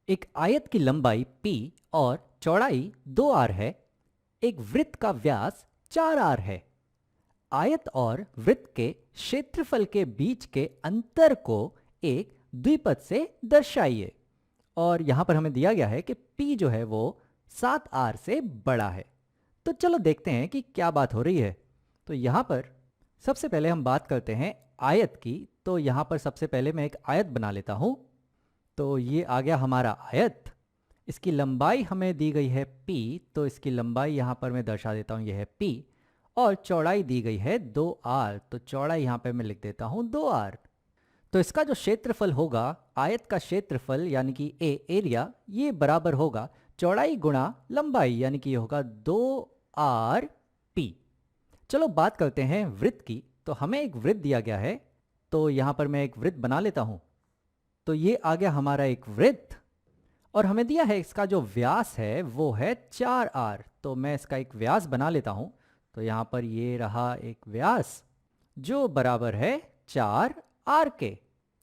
एक आयत की लंबाई p और चौड़ाई 2r है। एक वृत्त का व्यास 4r है। आयत और वृत्त के क्षेत्रफल के बीच के अंतर को एक द्विपद से दर्शाइए। और यहां पर हमें दिया गया है कि p जो है वो 7r से बड़ा है। तो चलो देखते हैं कि क्या बात हो रही है। तो यहां पर सबसे पहले हम बात करते हैं आयत की। तो यहां पर सबसे पहले मैं एक आयत बना लेता हूं। तो ये आ गया हमारा आयत। इसकी लंबाई हमें दी गई है p, तो इसकी लंबाई यहाँ पर मैं दर्शा देता हूँ, ये है p। और चौड़ाई दी गई है 2r, तो चौड़ाई यहाँ पे मैं लिख देता हूँ 2r। तो इसका जो क्षेत्रफल होगा, आयत का क्षेत्रफल यानी कि एरिया, ये बराबर होगा चौड़ाई गुणा लंबाई, यानी कि ये होगा 2rp। चलो बात करते हैं वृत्त की। तो हमें एक वृत्त दिया गया है, तो यहाँ पर मैं एक वृत्त बना लेता हूँ। तो ये आ गया हमारा एक वृत्त और हमें दिया है इसका जो व्यास है वो है 4r। तो मैं इसका एक व्यास बना लेता हूं। तो यहां पर ये रहा एक व्यास जो बराबर है 4r के।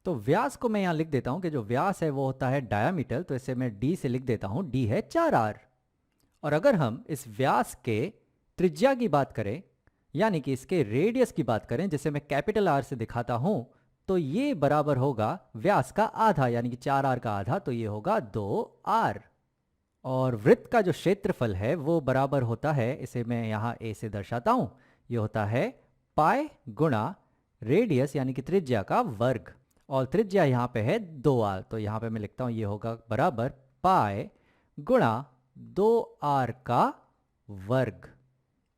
तो व्यास को मैं यहां लिख देता हूं कि जो व्यास है वो होता है डायामीटर, तो इसे मैं d से लिख देता हूं, d है 4r। और अगर हम इस व्यास के त्रिज्या की बात करें, यानी कि इसके रेडियस की बात करें, जिसे मैं कैपिटल R से दिखाता हूं, तो ये बराबर होगा व्यास का आधा, यानी कि 4r का आधा, तो ये होगा 2r। और वृत्त का जो क्षेत्रफल है वो बराबर होता है, इसे मैं यहाँ a से दर्शाता हूँ, ये होता है पाई गुणा रेडियस यानी कि त्रिज्या का वर्ग। और त्रिज्या यहाँ पे है 2r, तो यहाँ पे मैं लिखता हूँ ये होगा बराबर पाई गुणा 2r का वर्ग।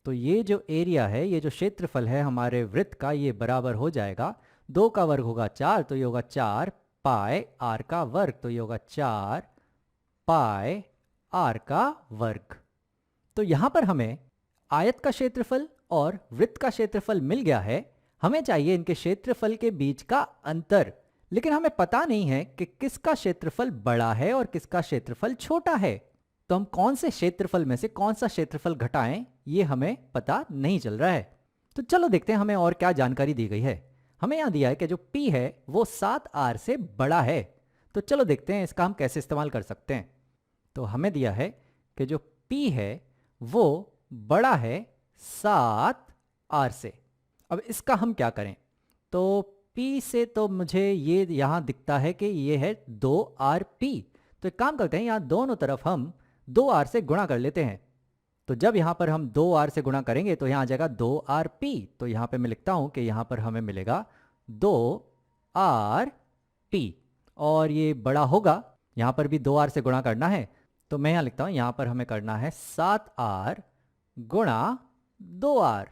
तो ये जो एरिया है, ये जो क्षेत्रफल है हमारे वृत्त का, ये बराबर हो जाएगा 2 का वर्ग होगा 4, तो ये होगा 4 पाई r का वर्ग, तो ये होगा 4 पाई r का वर्ग। तो यहां पर हमें आयत का क्षेत्रफल और वृत्त का क्षेत्रफल मिल गया है। हमें चाहिए इनके क्षेत्रफल के बीच का अंतर, लेकिन हमें पता नहीं है कि किसका क्षेत्रफल बड़ा है और किसका क्षेत्रफल छोटा है। तो हम कौन से क्षेत्रफल में से कौन सा क्षेत्रफल घटाएं, ये हमें पता नहीं चल रहा है। तो चलो देखते हैं हमें और क्या जानकारी दी गई है। हमें यहां दिया है कि जो p है वो 7r से बड़ा है। तो चलो देखते हैं इसका हम कैसे इस्तेमाल कर सकते हैं। तो हमें दिया है कि जो p है वो बड़ा है 7r से। अब इसका हम क्या करें। तो p से तो मुझे ये यहां दिखता है कि ये है 2rp। तो एक काम करते हैं, यहां दोनों तरफ हम 2r से गुणा कर लेते हैं। तो जब यहां पर हम 2r से गुणा करेंगे तो यहां आ जाएगा 2rp। तो यहां पे मैं लिखता हूं कि यहां पर हमें मिलेगा 2rp। और ये बड़ा होगा, यहां पर भी 2r से गुणा करना है, तो मैं यहां लिखता हूं यहां पर हमें करना है 7r गुणा 2r।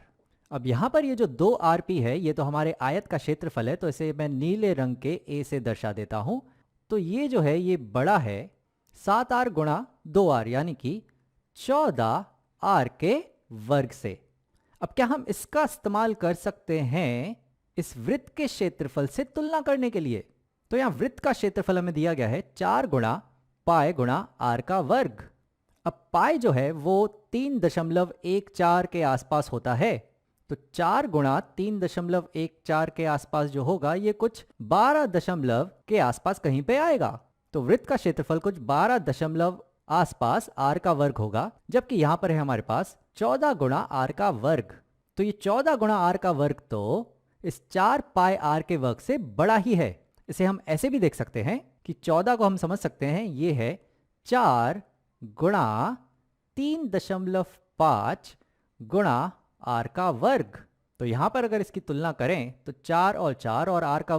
अब यहां पर ये जो 2rp है ये तो हमारे आयत का क्षेत्रफल है, तो इसे मैं नीले रंग के a से दर्शा देता हूं। तो ये जो है ये बड़ा है 7r गुणा 2r, यानी कि 14r के वर्ग से। अब क्या हम इसका इस्तेमाल कर सकते हैं इस वृत्त के क्षेत्रफल से तुलना करने के लिए। तो यहां वृत्त का क्षेत्रफल हमें दिया गया है 4 गुणा पाई गुणा r का वर्ग। अब पाई जो है वो 3.14 के आसपास होता है, तो 4 गुणा 3.14 के आसपास जो होगा ये कुछ 12 दशमलव के आसपास कहीं पे आएगा। तो वृत्त का क्षेत्रफल कुछ 12 दशमलव आसपास r का वर्ग होगा, जबकि यहां पर है हमारे पास 14 गुणा r का वर्ग। तो ये 14 गुणा r का वर्ग तो इस 4 पाई r के वर्ग से बड़ा ही है। इसे हम ऐसे भी देख सकते हैं कि 14 को हम समझ सकते हैं ये है 4 गुणा 3.5 गुणा r का वर्ग। तो यहां पर अगर इसकी तुलना करें तो 4 और 4 और r का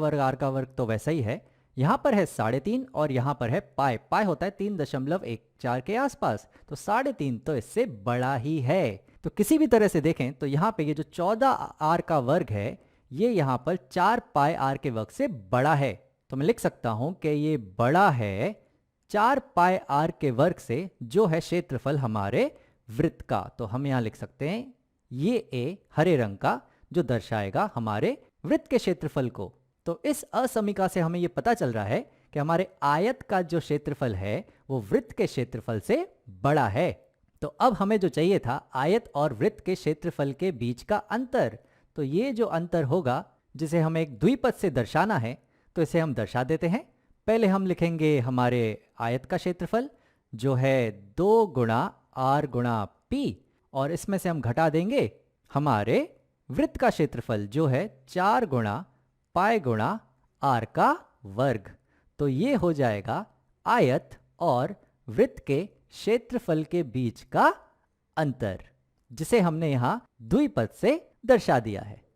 वर्ग तो वैसा ही है। यहां पर है 3.5 और यहां पर है पाई। पाई होता है 3.14 के आसपास, तो 3.5 तो इससे बड़ा ही है। तो किसी भी तरह से देखें तो यहां पे ये जो 14r का वर्ग है ये यहां पर 4 पाई r के वर्ग से बड़ा है। तो मैं लिख सकता हूं कि ये बड़ा है 4 पाई r के वर्ग से, जो है क्षेत्रफल हमारे वृत्त का। तो हम यहां लिख सकते हैं ये a हरे रंग का, जो दर्शाएगा हमारे वृत्त के क्षेत्रफल को। तो इस असमीका से हमें यह पता चल रहा है कि हमारे आयत का जो क्षेत्रफल है वो वृत्त के क्षेत्रफल से बड़ा है। तो अब हमें जो चाहिए था आयत और वृत्त के क्षेत्रफल के बीच का अंतर। तो ये जो अंतर होगा जिसे हमें एक द्विपद से दर्शाना है, तो इसे हम दर्शा देते हैं। पहले हम लिखेंगे हमारे आयत का क्षेत्रफल जो है 2 गुणा आर गुणा पी, और इसमें से हम घटा देंगे हमारे वृत्त का क्षेत्रफल जो है 4 गुणा पाई गुणा आर का वर्ग। तो ये हो जाएगा आयत और वृत्त के क्षेत्रफल के बीच का अंतर, जिसे हमने यहां द्विपद से दर्शा दिया है।